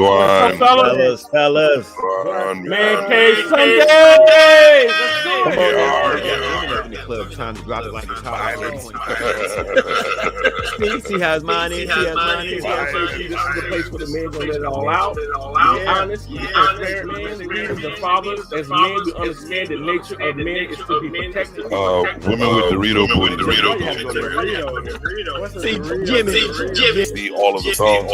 What's up, fellas? Man cave Sunday. Come Let's on, do it. in the club trying to drop it like it's hot. See how his mind is. This is the place where the men gonna let it all out. Be honest, be transparent, man. We the fathers, as men, we understand the nature of men is to be protected. Women with Dorito booty. See, Jimmy. See all of the thongs.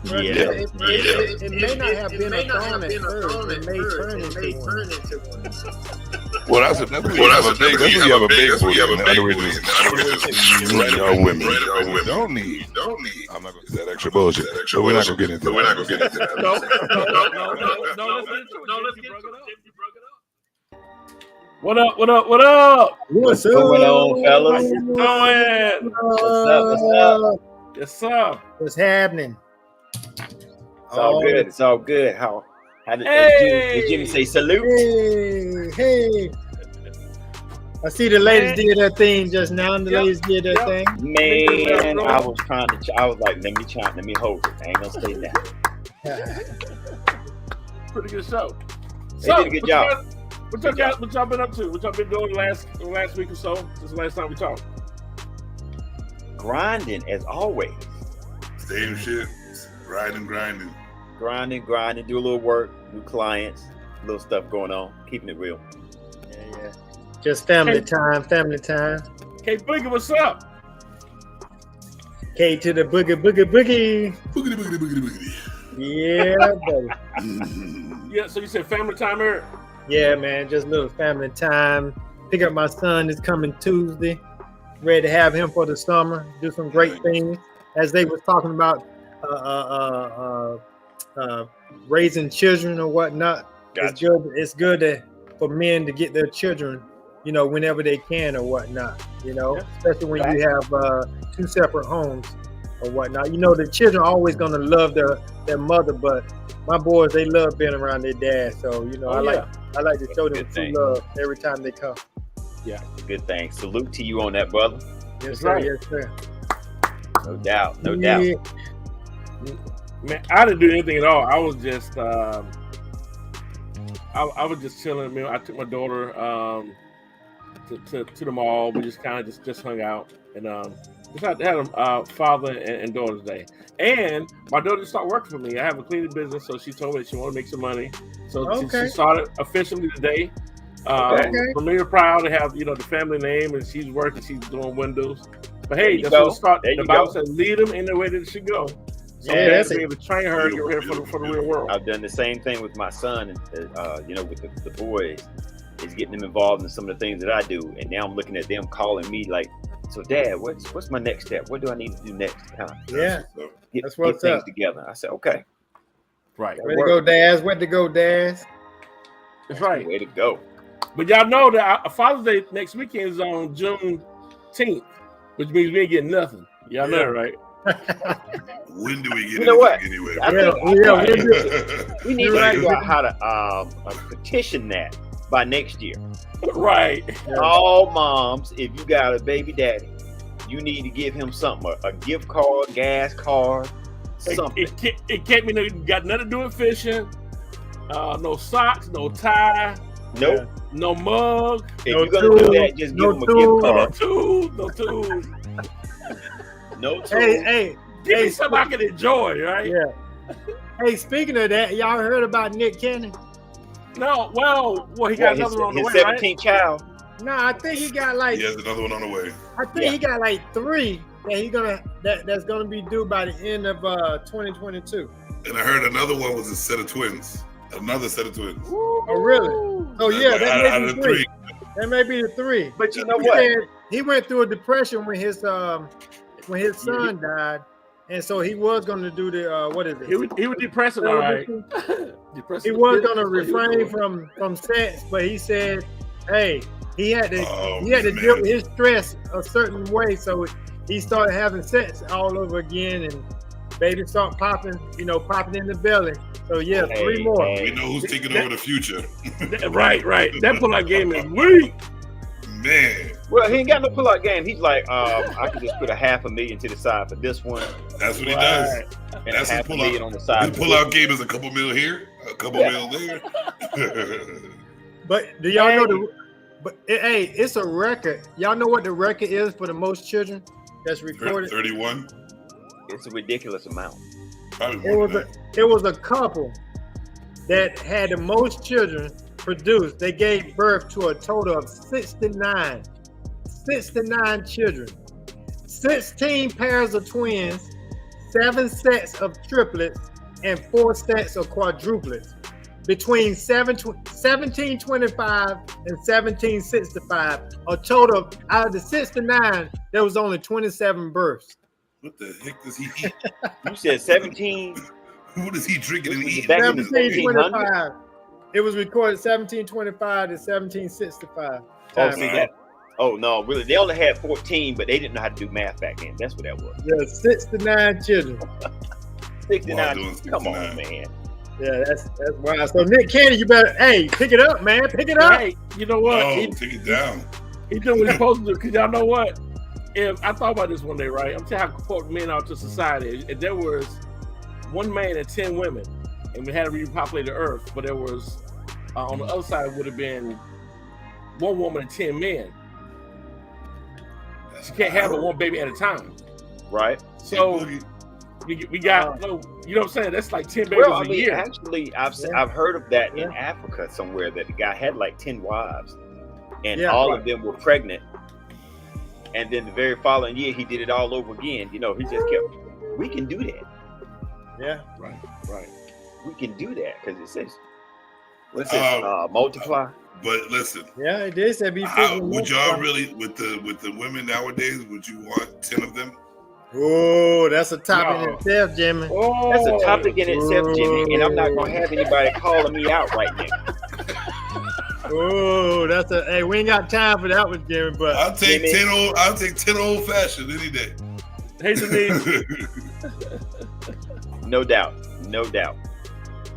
Yeah. It may not have been a thorn at first. It may turn into one. Well, that's when you have a big booty. And the other reason young women don't need. I'm not going to say that extra bullshit. So we're not going to get into that. No, let's get into it. What up? What's going on, fellas? How you doing? What's up? Yes, sir. What's happening? It's all good. How did Jimmy say salute? Hey. I see the ladies did their thing just now. The ladies did their thing. Man, I was like, let me hold it. I ain't gonna say that. Pretty good show. They did a good job. What y'all been up to? What y'all been doing the last week or so? Since the last time we talked. Grinding as always. Same shit. Grinding. Grinding. Do a little work. New clients. Little stuff going on. Keeping it real. Yeah. Just family time. K Boogie, what's up? K to the boogie. Boogity. Yeah, buddy. Yeah, so you said family time here? Yeah, man, just a little family time. Pick up my son this coming Tuesday. Ready to have him for the summer. Do some great things. As they was talking about raising children or whatnot. Gotcha. It's good for men to get their children, whenever they can or whatnot, especially when you have two separate homes or whatnot. The children are always going to love their mother, but my boys, they love being around their dad. So, I like to show them true love every time they come. Yeah, good thing. Salute to you on that, brother. Yes, sir. Yes, sir. No doubt. Man, I didn't do anything at all. I was just, I was just chilling. Man, I took my daughter to the mall. We just kind of just hung out and just had a father and daughter's day. And my daughter started working for me. I have a cleaning business, so she told me that she wanted to make some money. So she started officially today. I'm really proud to have the family name, and she's working. She's doing windows. But hey, that's what start. The Bible says, "Lead them in the way that it should go." So that's be able to train her to get ready for the real world. I've done the same thing with my son, with the boys, is getting them involved in some of the things that I do, and now I'm looking at them calling me like, "So, Dad, what's my next step? What do I need to do next?" Kind of get things together. I said, "Okay, right, way to go, Daz. That's right, way to go." But y'all know that Father's Day next weekend is on June 10th, which means we ain't getting nothing. Y'all know, right? When do we get anyway? We need to figure out how to petition that by next year. Right. All moms, if you got a baby daddy, you need to give him something, a gift card, gas card, something. It can't be got nothing to do with fishing. No socks, no tie. Nope. No mug. If you're gonna do that, just give him a gift card. No tools. No tools. Hey, give me something I can enjoy, right? Yeah. Hey, speaking of that, y'all heard about Nick Cannon? No. Well, he got another one on the way, right? His 17th child. No, I think he got He has another one on the way. I think he got 3 that's gonna be due by the end of 2022. And I heard another one was a set of twins. Another set of twins. Oh, really? Oh, yeah, that may be 3. That may be the 3. But you know what? He went through a depression when his son died, and so he was going to do the what is it? He was depressing, all right. He was going to refrain from sex, but he said, "Hey, he had to deal with his stress a certain way, so he started having sex all over again, and baby start popping in the belly." So 3 more. We know who's taking over the future. Right. That pull-out game is weak. Man. Well, he ain't got no pull-out game. He's like, I can just put $500,000 to the side for this one. That's what he does. And That's his $500,000 on the side. His pull-out game is a couple mil here, a couple mil there. But do y'all know it's a record. Y'all know what the record is for the most children that's recorded? 31. It's a ridiculous amount. It was a couple that had the most children produced. They gave birth to a total of 69 children, 16 pairs of twins, 7 sets of triplets, and 4 sets of quadruplets. Between 1725 and 1765, a total of, out of the 69, there was only 27 births. What the heck does he eat? You said 17. What is he drinking and eating? 1725. It was recorded 1725 to 1765. No, really. They only had 14, but they didn't know how to do math back then. That's what that was. Yeah, 69 children. 69. Come on, man. Yeah, that's wild. So Nick Cannon, you better pick it up, man. Pick it up. Hey, you know what? Take it down. He doing what he's supposed to do. Because y'all know what? If I thought about this one day, right? I'm telling you how important men are to society. If there was one man and 10 women, and we had to repopulate the earth, but there was on the other side would have been one woman and 10 men. You can't have one baby at a time, right? So we got you know what I'm saying? That's like 10 babies a year. Actually, I've heard of that in Africa somewhere, that the guy had like 10 wives, and all of them were pregnant. And then the very following year, he did it all over again. You know, he just kept. We can do that. Yeah, right. We can do that because it says, what's it? Multiply. But listen, yeah, it did say be. Would y'all really, with the women nowadays, would you want 10 of them? Oh, that's a topic in itself, Jimmy. Oh, that's a topic in itself, Jimmy, and I'm not gonna have anybody calling me out right now. Oh, we ain't got time for that one, Jimmy. But I'll take 10 old fashioned any day. Hey, Denise. No doubt.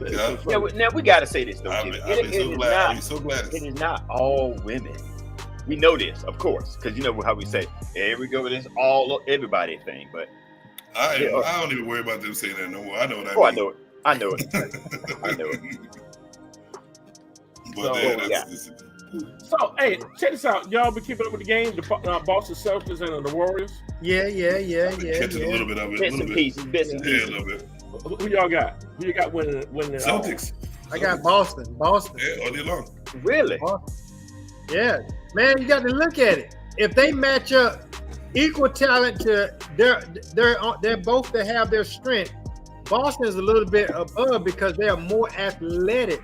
Yeah. Now we gotta say this though, Jimmy. I'm so glad. It is not all women. We know this, of course, because you know how we say, here we go with this everybody thing. But I don't even worry about them saying that no more. I know what I mean. I know it. But So, hey, check this out. Y'all been keeping up with the game, the Boston Celtics and the Warriors? Yeah. Catching a little bit of it. Bits and pieces. Yeah, a little bit. Who y'all got? Who you got winning? Celtics. I got Boston. Yeah, all day long. Really? Yeah, man, you got to look at it. If they match up equal talent to they're both to have their strength. Boston is a little bit above because they are more athletic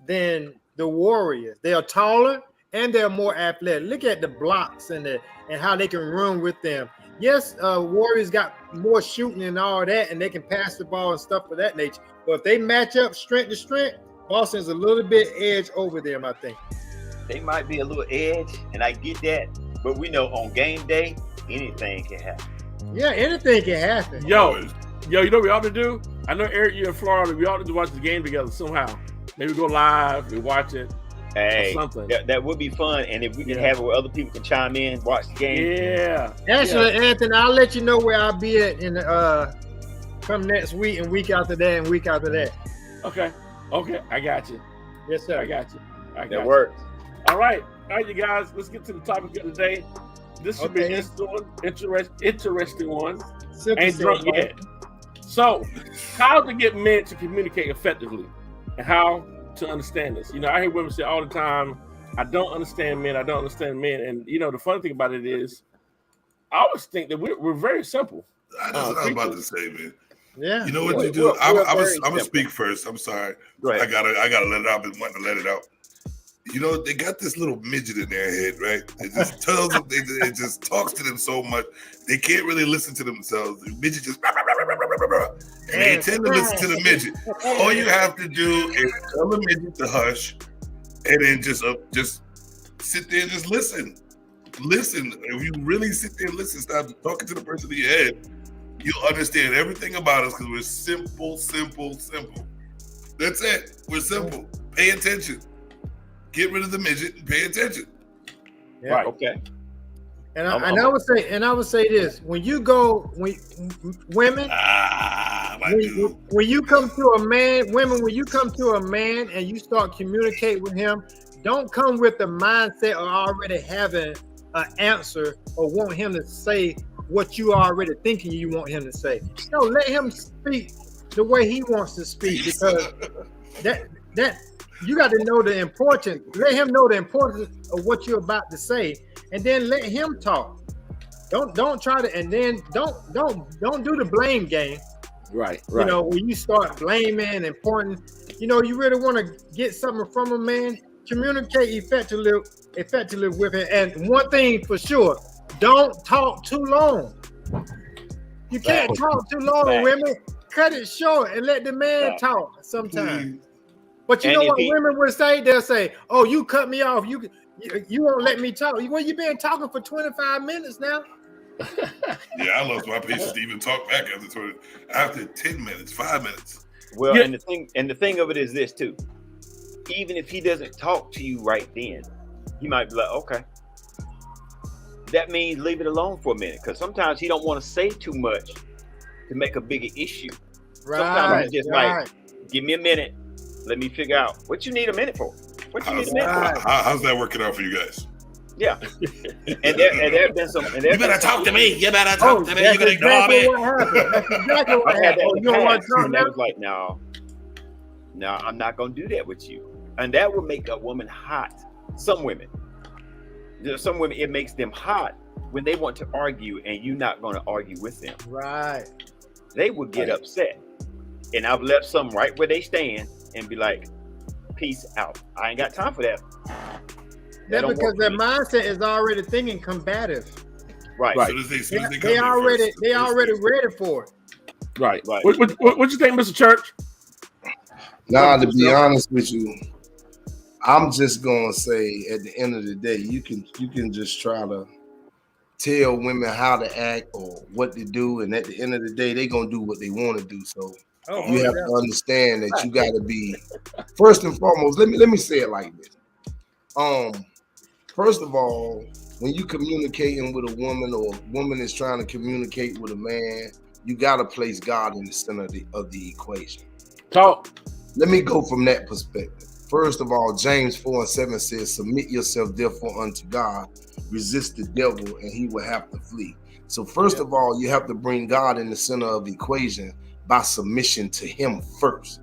than the Warriors. They are taller and they're more athletic. Look at the blocks and how they can run with them. Yes, Warriors got more shooting and all that, and they can pass the ball and stuff of that nature. But if they match up strength to strength, Boston's a little bit edge over them, I think. They might be a little edge, and I get that. But we know on game day, anything can happen. Yeah, anything can happen. Yo, you know what we ought to do? I know, Eric, you're in Florida. We ought to watch the game together somehow. Maybe go live, we watch it. Hey, something. That would be fun. And if we can have it where other people can chime in, watch the game. Yeah. Actually, Anthony, I'll let you know where I'll be at come next week and week after that and week after that. Okay, I got you. Yes, sir. I got you. That works. All right, you guys, let's get to the topic of the day. This should be an interesting one. Ain't drunk yet. So, how to get men to communicate effectively and how to understand this. You know, I hear women say all the time, I don't understand men. And, you know, the funny thing about it is, I always think that we're very simple. That's what I was about to say, man. Yeah. You know what you do? I'm gonna speak first. I'm sorry. I gotta let it out. I've been wanting to let it out. You know, they got this little midget in their head, right? It just tells them, it just talks to them so much. They can't really listen to themselves. The midget just, and they tend to listen to the midget. All you have to do is tell the midget to hush, and then just sit there and just listen. Listen. If you really sit there and listen, stop talking to the person in your head, you'll understand everything about us because we're simple. That's it. We're simple. Pay attention. Get rid of the midget and pay attention. Yeah. Right. Okay. And I would say this: when women, when you come to a man, when you come to a man and you start communicate with him, don't come with the mindset of already having an answer or want him to say what you already thinking you want him to say. No, let him speak the way he wants to speak, because that you got to know the importance. Let him know the importance of what you're about to say, and then let him talk. Don't try to, and then don't do the blame game. Right. You know, when you start blaming and pointing, you know, you really want to get something from a man, communicate effectively with him. And one thing for sure, don't talk too long. You can't talk too long, women. Cut it short and let the man talk sometimes. But you know what women would say? They'll say, "Oh, you cut me off. You won't let me talk." Well, you've been talking for 25 minutes now. Yeah, I lost my patience to even talk back after 10 minutes, 5 minutes. Well, and the thing of it is this too. Even if he doesn't talk to you right then, he might be like, okay. That means leave it alone for a minute, because sometimes he don't want to say too much to make a bigger issue. Right. Sometimes it's just like, give me a minute. Let me figure out what you need a minute for. How's that working out for you guys? Yeah. and there have been some. You better talk to me. You better talk to me. You better ignore me. That's exactly what happened. You don't want to talk now? I was like, no, I'm not going to do that with you. And that will make a woman hot. Some women, it makes them hot when they want to argue and you're not going to argue with them. Right. They would get upset. And I've left some right where they stand and be like, peace out. I ain't got time for that. That's because their mindset is already thinking combative. Right. So they already ready for it. Right. What you think, Mr. Church? Nah, to be honest with you, I'm just gonna say at the end of the day, you can just try to tell women how to act or what to do, and at the end of the day, they're gonna do what they want to do. So you have to understand that you gotta be first and foremost. Let me say it like this. First of all, when you communicating with a woman or a woman is trying to communicate with a man, you gotta place God in the center of the equation. Talk. Let me go from that perspective. First of all, James 4:7 says, submit yourself therefore unto God, resist the devil, and he will have to flee. So first of all, you have to bring God in the center of the equation by submission to him first.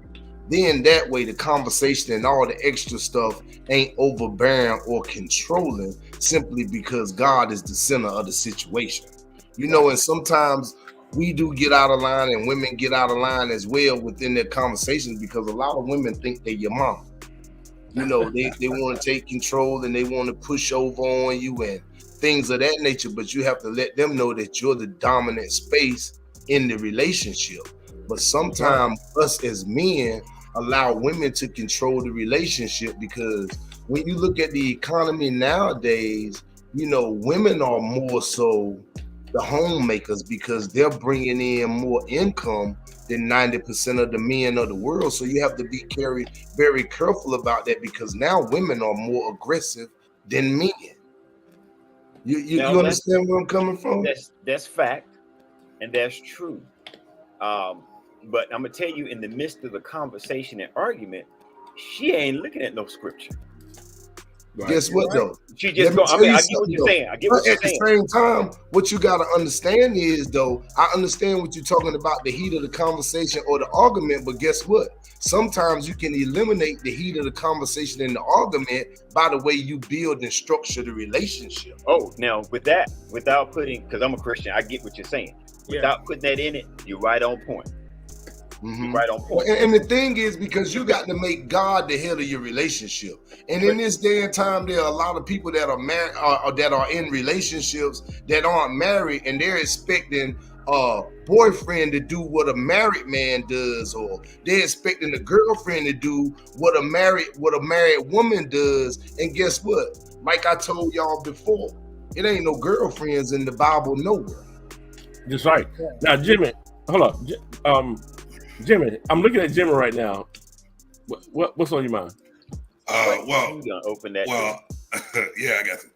Then that way the conversation and all the extra stuff ain't overbearing or controlling simply because God is the center of the situation. You know, and sometimes we do get out of line and women get out of line as well within their conversations because a lot of women think they're your mom. You know, they want to take control and they want to push over on you and things of that nature, but you have to let them know that you're the dominant space in the relationship. But sometimes us as men allow women to control the relationship because when you look at the economy nowadays, you know, women are more so the homemakers because they're bringing in more income than 90% of the men of the world. So you have to be very careful about that because now women are more aggressive than men. You understand where I'm coming from? That's fact, and that's true. But I'm gonna tell you, in the midst of the conversation and argument, she ain't looking at no scripture. Right. Guess what though? She just go. I get what you're saying. I get what you're saying. At the same time, what you gotta understand is though, I understand what you're talking about, the heat of the conversation or the argument, but guess what? Sometimes you can eliminate the heat of the conversation and the argument by the way you build and structure the relationship. Oh, now with that, without putting, because I'm a Christian, I get what you're saying. Without putting that in it, you're right on point. Mm-hmm. Right on point. And the thing is, because you got to make God the head of your relationship. And in this day and time, there are a lot of people that are married or that are in relationships that aren't married, and they're expecting a boyfriend to do what a married man does, or they're expecting a girlfriend to do what a married woman does. And guess what? Like I told y'all before, it ain't no girlfriends in the Bible nowhere. That's right. Now, Jimmy, hold on. Jimmy, I'm looking at Jimmy right now. What's on your mind? Well, you gonna open that? Well, yeah, I got you.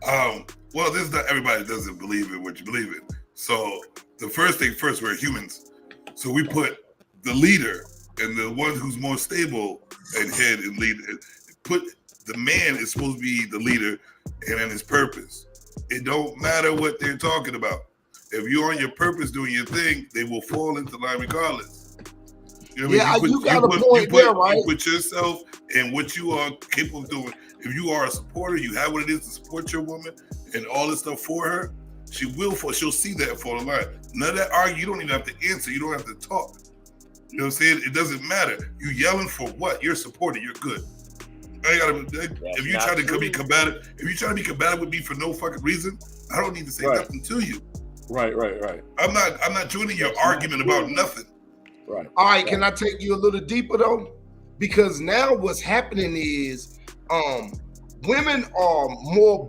Well, this is not everybody doesn't believe in what you believe in. So the first thing first, we're humans. So we put the leader and the one who's more stable and head and lead. Put the man is supposed to be the leader and in his purpose. It don't matter what they're talking about. If you're on your purpose doing your thing, they will fall into line regardless. You know what I mean? You got a point there, right? You put yourself and what you are capable of doing. If you are a supporter, you have what it is to support your woman and all this stuff for her, she'll see that fall in line. None of that argue, you don't even have to answer, you don't have to talk. You know what I'm saying? It doesn't matter. You yelling for what? You're supported, you're good. If you try to be combative, with me for no fucking reason, I don't need to say nothing to you. Right. I'm not joining your argument about nothing. Right. All right, can I take you a little deeper though? Because now what's happening is women are more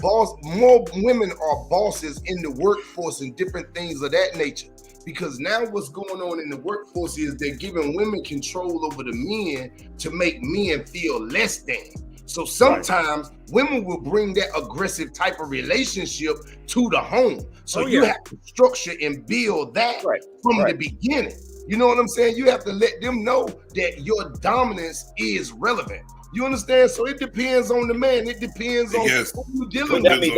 women are bosses in the workforce and different things of that nature. Because now what's going on in the workforce is they're giving women control over the men to make men feel less than. So sometimes women will bring that aggressive type of relationship to the home. So you have to structure and build that from the beginning. You know what I'm saying? You have to let them know that your dominance is relevant. You understand? So it depends on the man. It depends on who you're dealing with. I think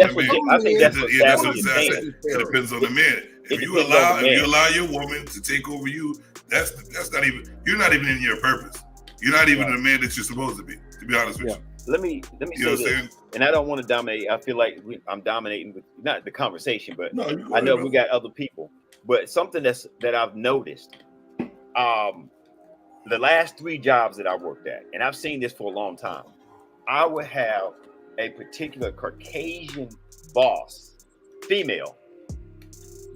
that's what it depends on the man. If you allow your woman to take over you, that's not even, you're not even in your purpose. You're not even the man that you're supposed to be honest with you. Let me say this, and I don't want to dominate. I feel like I'm dominating with not the conversation, but I know we got other people. But something that I've noticed, the last 3 jobs that I worked at, and I've seen this for a long time, I would have a particular Caucasian boss, female,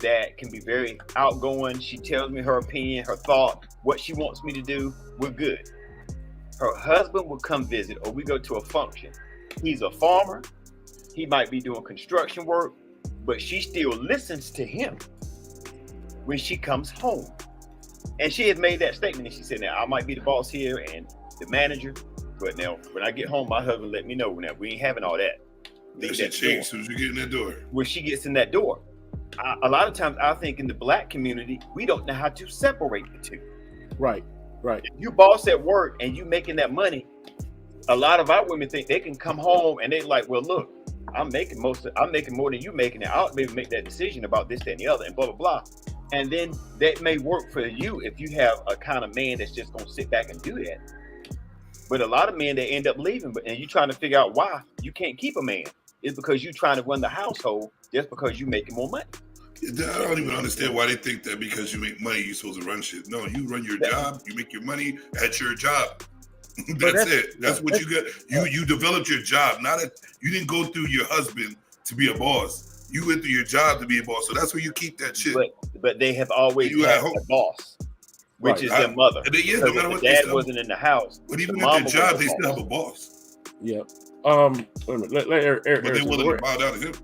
that can be very outgoing. She tells me her opinion, her thought, what she wants me to do. We're good. Her husband will come visit, or we go to a function. He's a farmer. He might be doing construction work, but she still listens to him when she comes home. And she had made that statement, and she said, now, I might be the boss here and the manager, but now when I get home, my husband let me know. Now, we ain't having all that. That should change as soon as you get in that door. When she gets in that door, a lot of times I think in the Black community, we don't know how to separate the two. Right. If you boss at work and you making that money, a lot of our women think they can come home and they like, well, look, I'm making more than you making it. I'll maybe make that decision about this, that, and the other, and blah, blah, blah. And then that may work for you if you have a kind of man that's just gonna sit back and do that. But a lot of men, they end up leaving, and you're trying to figure out why you can't keep a man. It's because you're trying to run the household just because you're making more money. I don't even understand why they think that because you make money, you're supposed to run shit. No, you run your job, you make your money at your job. That's it. That's what you got. You developed your job. You didn't go through your husband to be a boss. You went through your job to be a boss. So that's where you keep that shit. But they have always had a boss, which is their mother. No matter what dad wasn't in the house. But even at their job, they still have a boss. Yeah. Wait a minute. Let Eric. But they willing to bow down to him.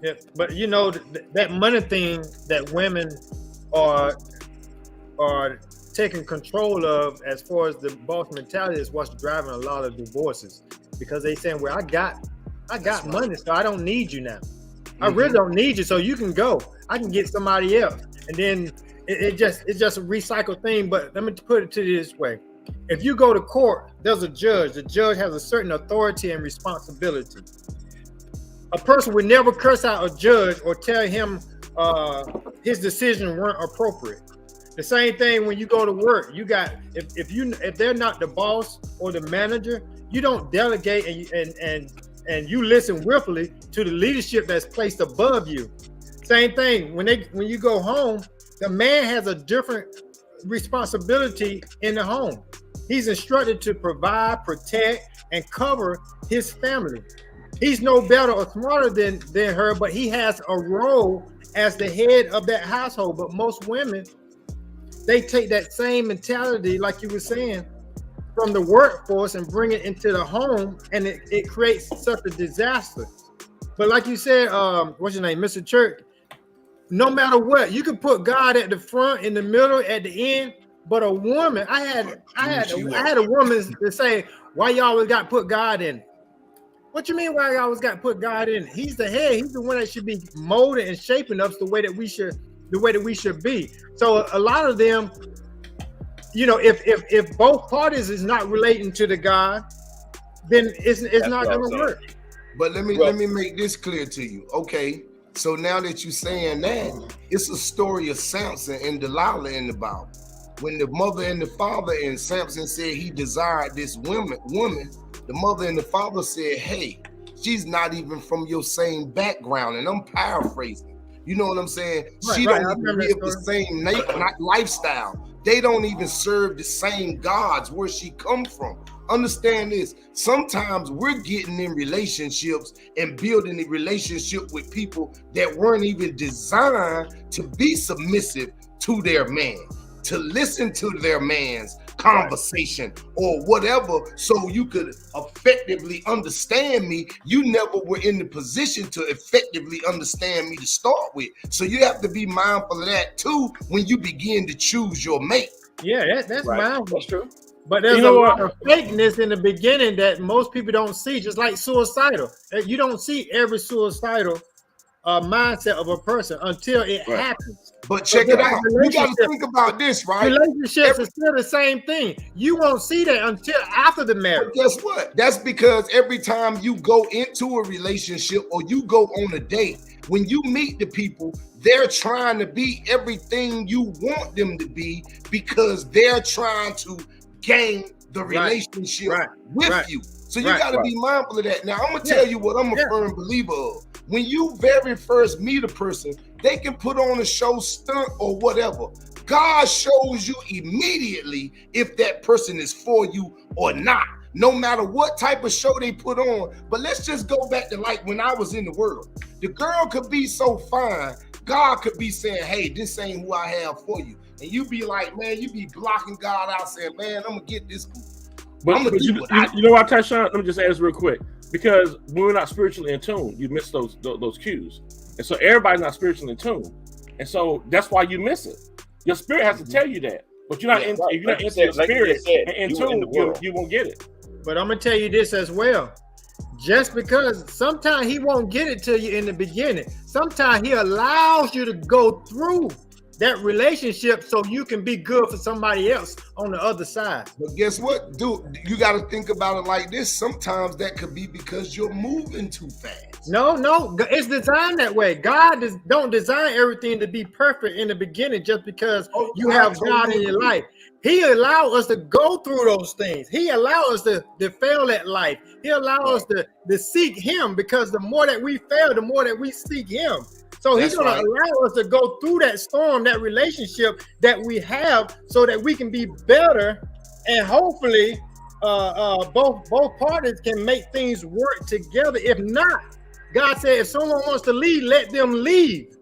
Yeah, but you know that money thing that women are taking control of, as far as the boss mentality, is what's driving a lot of divorces, because they saying, well, I got money, so I don't need you now. I really don't need you, so you can go. I can get somebody else, and then it's just a recycled thing. But let me put it to you this way: if you go to court, there's a judge. The judge has a certain authority and responsibility. A person would never curse out a judge or tell him his decisions weren't appropriate. The same thing when you go to work. You got if they're not the boss or the manager, you don't delegate and you listen willfully to the leadership that's placed above you. Same thing when you go home, the man has a different responsibility in the home. He's instructed to provide, protect, and cover his family. He's no better or smarter than her, but he has a role as the head of that household. But most women, they take that same mentality, like you were saying, from the workforce and bring it into the home, and it creates such a disaster. But like you said, what's your name, Mr. Church? No matter what, you can put God at the front, in the middle, at the end. But a woman, I had a woman to say, why y'all always got to put God in it? What you mean? Why I always got to put God in? He's the head. He's the one that should be molding and shaping us the way that we should be. So a lot of them, you know, if both parties is not relating to the God, then it's not going to work. But let me make this clear to you. Okay, so now that you're saying that, it's a story of Samson and Delilah in the Bible. When the mother and the father and Samson said he desired this woman, the mother and the father said, hey, she's not even from your same background. And I'm paraphrasing. You know what I'm saying? She don't even live the same lifestyle. They don't even serve the same gods where she come from. Understand this. Sometimes we're getting in relationships and building a relationship with people that weren't even designed to be submissive to their man, to listen to their man's conversation or whatever, so you could effectively understand me. You never were in the position to effectively understand me to start with. So you have to be mindful of that too when you begin to choose your mate. Yeah, that's mindful. That's true. But there's a lot of fakeness in the beginning that most people don't see, just like suicidal. You don't see every suicidal mindset of a person until it happens. But check it out. You got to think about this, right? Relationships are still the same thing. You won't see that until after the marriage. But guess what? That's because every time you go into a relationship or you go on a date, when you meet the people, they're trying to be everything you want them to be because they're trying to gain the relationship with you. So you got to be mindful of that. Now, I'm going to tell you what I'm a firm believer of. When you very first meet a person, they can put on a show stunt or whatever. God shows you immediately if that person is for you or not, no matter what type of show they put on. But let's just go back to like when I was in the world. The girl could be so fine, God could be saying, hey, this ain't who I have for you. And you be like, man, you be blocking God out saying, man, I'm going to get this. But you know what, Tyshawn? Let me just add this real quick. Because when we're not spiritually in tune, you miss those cues. And so everybody's not spiritually in tune. And so that's why you miss it. Your spirit has to tell you that. But you're not if you're not into your spirit and in tune, you won't get it. But I'm going to tell you this as well. Just because sometimes he won't get it to you in the beginning. Sometimes he allows you to go through that relationship so you can be good for somebody else on the other side. But guess what, dude? You got to think about it like this. Sometimes that could be because you're moving too fast. No, it's designed that way. God don't design everything to be perfect in the beginning just because you have God in your life. He allows us to go through those things. He allows us to fail at life. He allows us to seek him, because the more that we fail, the more that we seek him. So he's going to allow us to go through that storm, that relationship that we have, so that we can be better, and hopefully both parties can make things work together. If not, God said, if someone wants to leave, let them leave.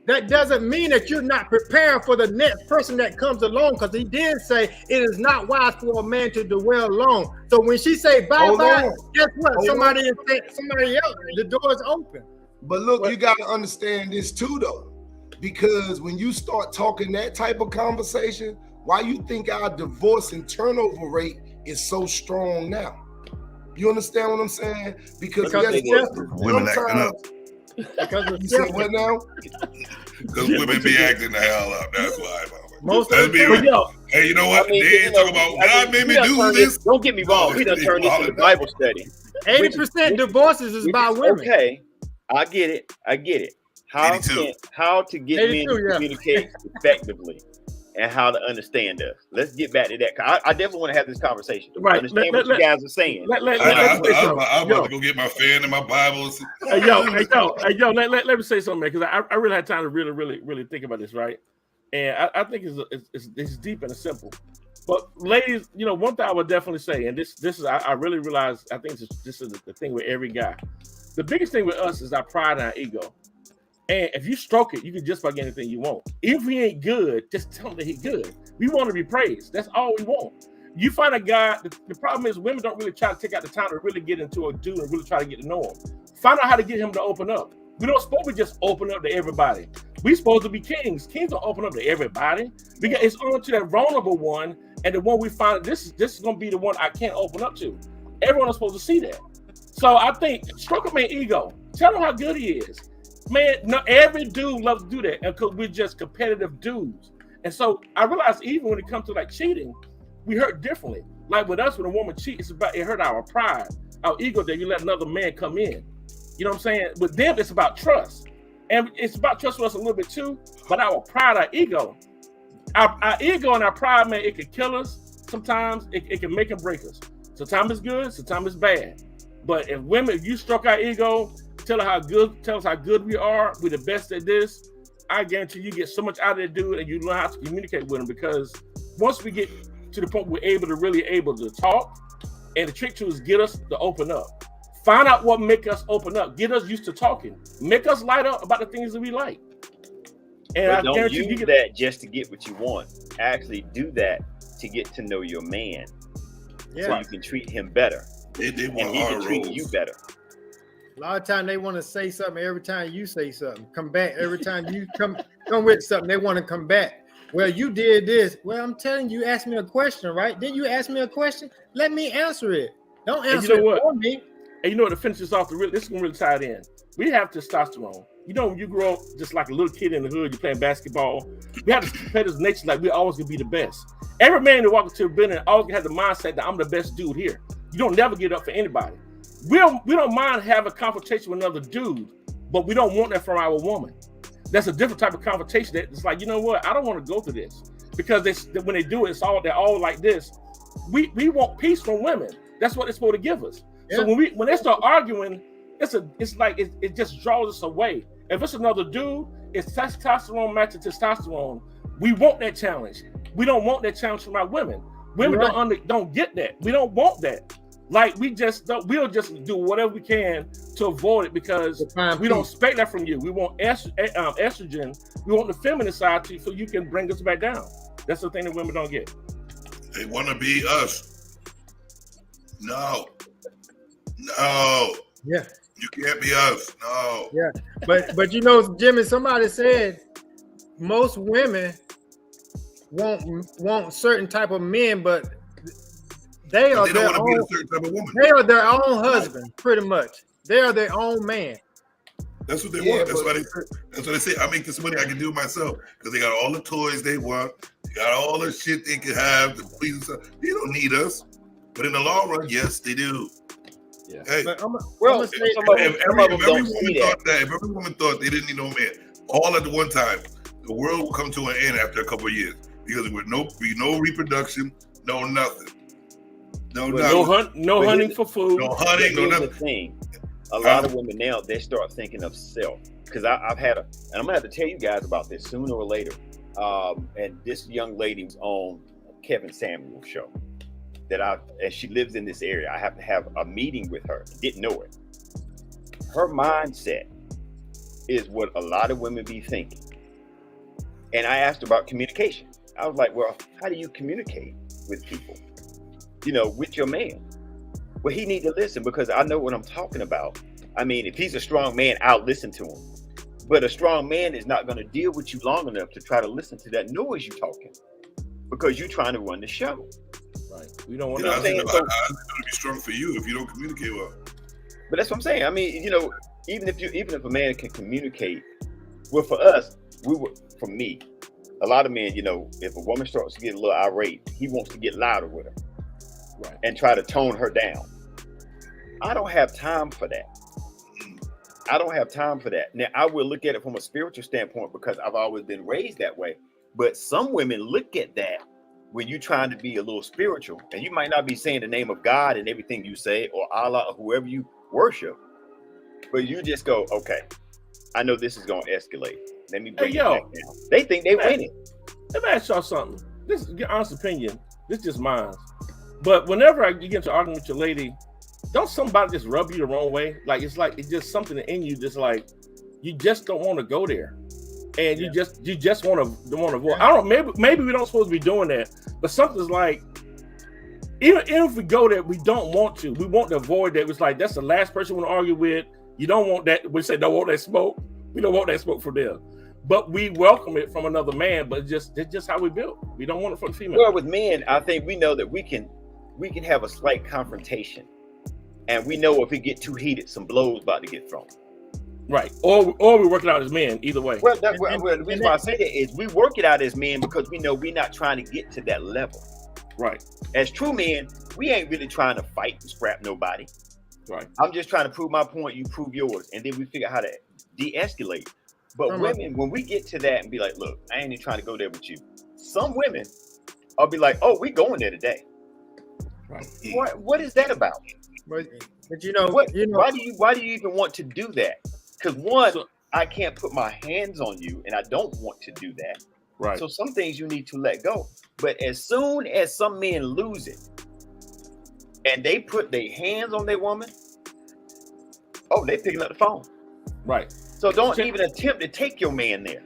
That doesn't mean that you're not prepared for the next person that comes along, because he did say it is not wise for a man to dwell alone. So when she say bye-bye, guess what? Somebody else, the door is open. But look, you got to understand this too, though, because when you start talking that type of conversation, why you think our divorce and turnover rate is so strong now? You understand what I'm saying? Because women acting up. Because you said what now? Because women be acting the hell up. That's why. Most of hey, you know what? They ain't talking about God made me do this. Don't get me wrong. We done turned this into Bible study. 80% divorces is by women. Okay, I get it. How to get men to communicate effectively and how to understand us. Let's get back to that. I definitely want to have this conversation. Right. Understand what you guys are saying. I'm about to go get my fan and my Bibles. Hey, yo, let me say something, man, because I really had time to really think about this, right? And I think it's deep and it's simple. But ladies, one thing I would definitely say, and this is I really realize, I think this is the thing with every guy. The biggest thing with us is our pride and our ego. And if you stroke it, you can just about get anything you want. If he ain't good, just tell him that he's good. We want to be praised. That's all we want. You find a guy, the problem is women don't really try to take out the time to really get into a dude and really try to get to know him. Find out how to get him to open up. We don't supposed to just open up to everybody. We supposed to be kings. Kings don't open up to everybody, because it's on to that vulnerable one, and the one we find this is going to be the one I can't open up to. Everyone is supposed to see that. So I think stroke a man's ego. Tell him how good he is. Man, no, every dude loves to do that because we're just competitive dudes. And so I realized even when it comes to like cheating, we hurt differently. Like with us, when a woman cheats, it hurt our pride, our ego that you let another man come in. You know what I'm saying? With them, it's about trust. And it's about trust with us a little bit too, but our pride, our ego and our pride, man, it can kill us. Sometimes it can make and break us. Sometimes it's good, sometimes it's bad. But if you stroke our ego, tell us how good we are, we're the best at this, I guarantee you get so much out of that dude and you learn how to communicate with him, because once we get to the point we're really able to talk, and the trick to is get us to open up. Find out what make us open up. Get us used to talking. Make us light up about the things that we like. And but don't use that just to get what you want. Actually do that to get to know your man. Yeah. So you can treat him better. They and he can treat you better. A lot of times they want to say something every time you say something. Come back every time you come with something. They want to come back. Well, you did this. Well, I'm telling you, ask me a question, right? Didn't you ask me a question? Let me answer it. Don't answer it for me. And you know what, to finish this off, this is going to really tie it in. We have testosterone. You know, when you grow up just like a little kid in the hood, you're playing basketball. We have this competitive nature, like we're always going to be the best. Every man that walks into a building always has the mindset that I'm the best dude here. You don't never get up for anybody. We don't mind having a confrontation with another dude, but we don't want that from our woman. That's a different type of confrontation. That it's like, you know what? I don't want to go through this, because when they do it, they're all like this. We want peace from women. That's what it's supposed to give us. Yeah. So when they start arguing, it just draws us away. If it's another dude, it's testosterone matching testosterone. We want that challenge. We don't want that challenge from our women. Women don't get that. We don't want that. Like we'll just do whatever we can to avoid it, because we don't expect that from you. We want estrogen. We want the feminine side to you, so you can bring us back down. That's the thing that women don't get. They want to be us. No. Yeah. You can't be us. No. Yeah. But you know, Jimmy, somebody said most women want certain type of men, but they are their own husband, pretty much. They are their own man. That's what they want. That's what they say. I make this money, I can do it myself, because they got all the toys they want. They got all the shit they can have to please themselves. They don't need us, but in the long run, yes, they do. Yeah. Hey, if every woman thought they didn't need no man, all at the one time, the world will come to an end after a couple of years, because there would be no reproduction, no nothing. No hunting for food. No hunting, no nothing. The thing. A lot of women now, they start thinking of self. Because I've had and I'm gonna have to tell you guys about this sooner or later. And this young lady was on Kevin Samuel's show. And she lives in this area. I have to have a meeting with her. Didn't know it. Her mindset is what a lot of women be thinking. And I asked her about communication. I was like, well, how do you communicate with people? You know, with your man. Well, he need to listen, because I know what I'm talking about. I mean, if he's a strong man, I'll listen to him. But a strong man is not going to deal with you long enough to try to listen to that noise you're talking, because you're trying to run the show. Right. We don't want to. It's going to be strong for you if you don't communicate well. But that's what I'm saying. I mean, you know, even if a man can communicate, well, for us, for me, a lot of men, you know, if a woman starts to get a little irate, he wants to get louder with her. Right. And try to tone her down. I don't have time for that. Now, I will look at it from a spiritual standpoint, because I've always been raised that way. But some women look at that when you're trying to be a little spiritual, and you might not be saying the name of God in everything you say, or Allah, or whoever you worship, but you just go, okay, I know this is going to escalate. Let me bring it back down. They think they winning. Let me ask y'all something. This is your honest opinion. This is just mine. But whenever you get into argument with your lady, don't somebody just rub you the wrong way? It's just something in you, just like you just don't want to go there, and you just want to avoid. I don't know. Maybe we don't supposed to be doing that, but something's like, even if we go there, we don't want to. We want to avoid that. It's like that's the last person we want to argue with. You don't want that. We say don't want that smoke. We don't want that smoke from them. But we welcome it from another man. But it's just how we built. We don't want it from the female. Well, with men, I think we know that we can have a slight confrontation, and we know if it get too heated, some blows about to get thrown. Right. Or we work it out as men, either way. Well, the reason why I say that is we work it out as men because we know we're not trying to get to that level. Right. As true men, we ain't really trying to fight and scrap nobody. Right. I'm just trying to prove my point, you prove yours, and then we figure out how to de-escalate. But women, when we get to that and be like, look, I ain't even trying to go there with you. Some women will be like, oh, we going there today. Right. What is that about? But you know, why do you even want to do that? Because one, I can't put my hands on you, and I don't want to do that. Right. So some things you need to let go. But as soon as some men lose it, and they put their hands on their woman, oh, they picking up the phone. Right. So don't even attempt to take your man there.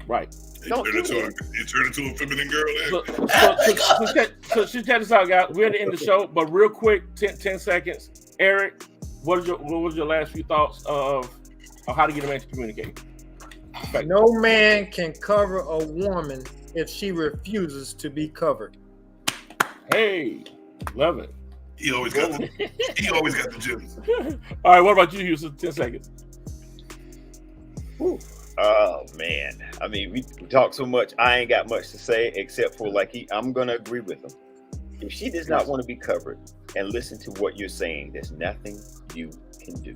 Right. Don't do that. You turn into a feminine girl So check this out, guys. We're at the end of the show, but real quick, 10 seconds. Eric, what was your last few thoughts of how to get a man to communicate? Okay. No man can cover a woman if she refuses to be covered. Hey, love it. He always got the gems. All right, what about you, Houston? 10 seconds. Ooh. Oh man, I mean, we talk so much. I ain't got much to say except for I'm gonna agree with him. If she does not want to be covered and listen to what you're saying, there's nothing you can do.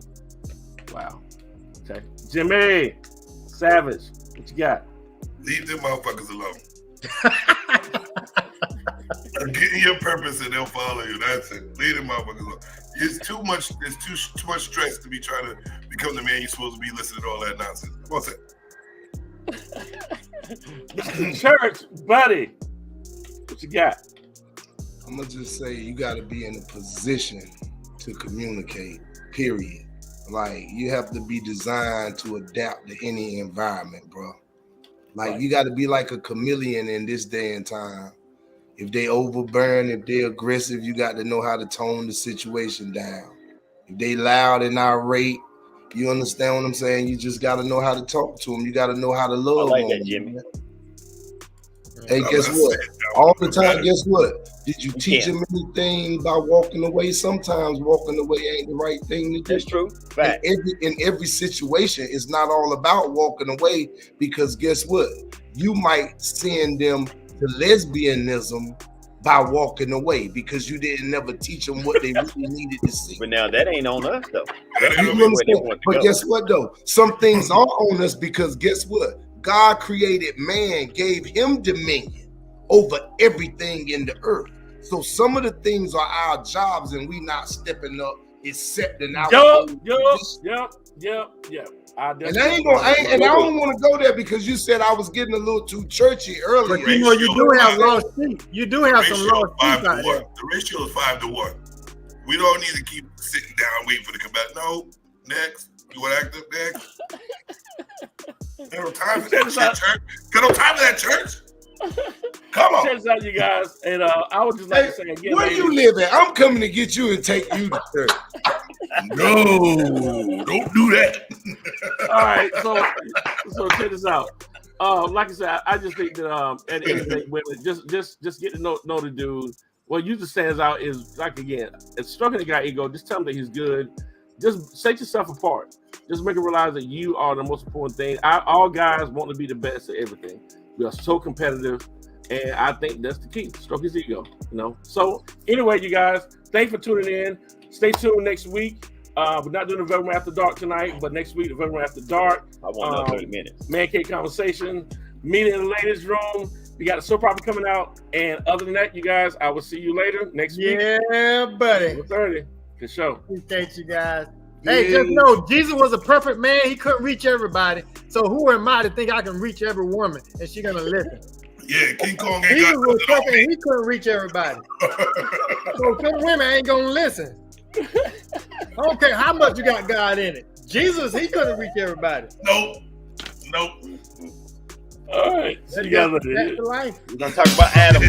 Wow. Okay, Jimmy Savage, what you got? Leave them motherfuckers alone. Get your purpose and they'll follow you. That's it. Leave them motherfuckers alone. It's too much. It's too much stress to be trying to become the man you're supposed to be. Listening to all that nonsense. What's it? Church, buddy, what you got? I'm gonna just say you got to be in a position to communicate. Period. Like you have to be designed to adapt to any environment, bro. Like you got to be like a chameleon in this day and time. If they overbearing, if they aggressive, you got to know how to tone the situation down. If they loud and irate, you understand what I'm saying? You just got to know how to talk to them. You got to know how to love I like them. that, Jimmy. Hey, guess what? All the time, guess what? Did you teach them anything by walking away? Sometimes walking away ain't the right thing to do. That's true. Right. In every situation, it's not all about walking away because guess what? You might send them to lesbianism by walking away because you didn't never teach them what they really needed to see. But now that ain't on us though. But guess what though? Some things are on us because guess what? God created man, gave him dominion over everything in the earth. So some of the things are our jobs and we not stepping up, accepting our Yep. I don't want to go there because you said I was getting a little too churchy earlier. But you know, you do have lost sheep. You do have some lost sheep out there. The ratio is 5-1. We don't need to keep sitting down waiting for the come back. No, next. You want to act up next? Got no time for that shit, church. Got no time for that, church. Come on. Check this out, you guys. And I would just like to say again, where you live at? I'm coming to get you and take you to church. No, don't do that. All right, so check this out. Like I said, I just think that at the end of the day, women just get to know the dude. What usually stands out is like again, it's stroking the guy ego. Just tell him that he's good. Just set yourself apart. Just make him realize that you are the most important thing. All guys want to be the best at everything. We are so competitive, and I think that's the key. Stroke his ego, you know. So anyway, you guys, thanks for tuning in. Stay tuned next week. We're not doing the Velvet After Dark tonight, but next week the Velvet After Dark. I want another 30 minutes. Man Cave Conversation. Meeting in the ladies' room. We got a soap opera coming out, and other than that, you guys, I will see you later next week. Yeah, buddy. 30. Good show. Appreciate you guys. Hey, just know Jesus was a perfect man. He couldn't reach everybody. So who am I to think I can reach every woman and she's gonna listen? Yeah, King Kong ain't Jesus got was perfect and he couldn't reach everybody. So some women ain't gonna listen. I don't care how much you got God in it. Jesus, he couldn't reach everybody. Nope. All right. See you guys later. That's the life. We're gonna talk about Adam.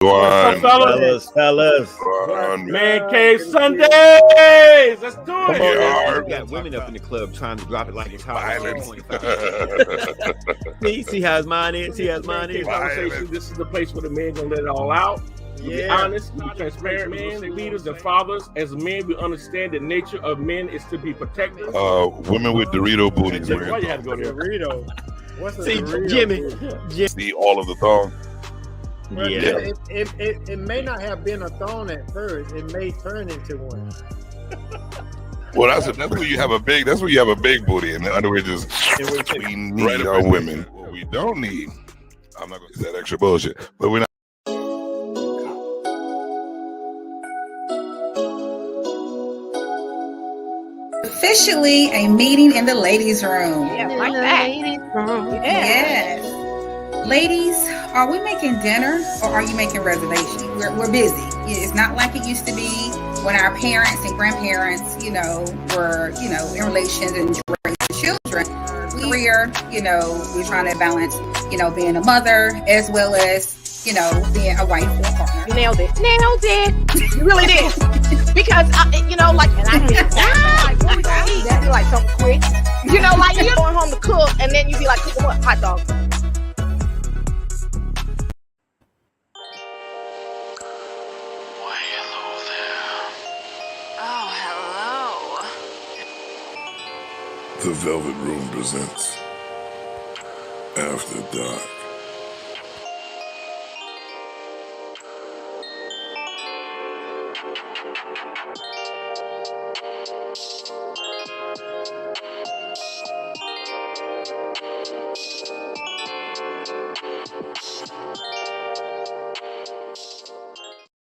Fellas. Man Cave Sundays. Let's do it. We got women up in the club trying to drop it like it's hot. See how his mind is. Conversation. This is the place where the men gonna let it all out. Be honest, be transparent, man. Leaders and fathers, as men, we understand the nature of men is to be protected. Women with Dorito booties. Why you had to go there? Dorito. What's a See, Dorito? Jimmy. See all of the thong. Well, Yeah. It may not have been a thorn at first. It may turn into one. Well, that's where you have a big. That's where you have a big booty, and the underwear just. We need our women. What we don't need. I'm not going to say that extra bullshit, but we're not. Officially a meeting in the ladies' room. Yeah, like that. Yes. Ladies, are we making dinner or are you making reservations? We're busy. It's not like it used to be when our parents and grandparents, were, in relations and raising children. Career, we're trying to balance, being a mother as well as, being a wife or a partner. You nailed it. You really did. Because, and I did. Like, what we gonna eat? That'd be like something quick. Like you're going home to cook, and then you'd be like, cooking what? Hot dog. The Velvet Room presents After Dark.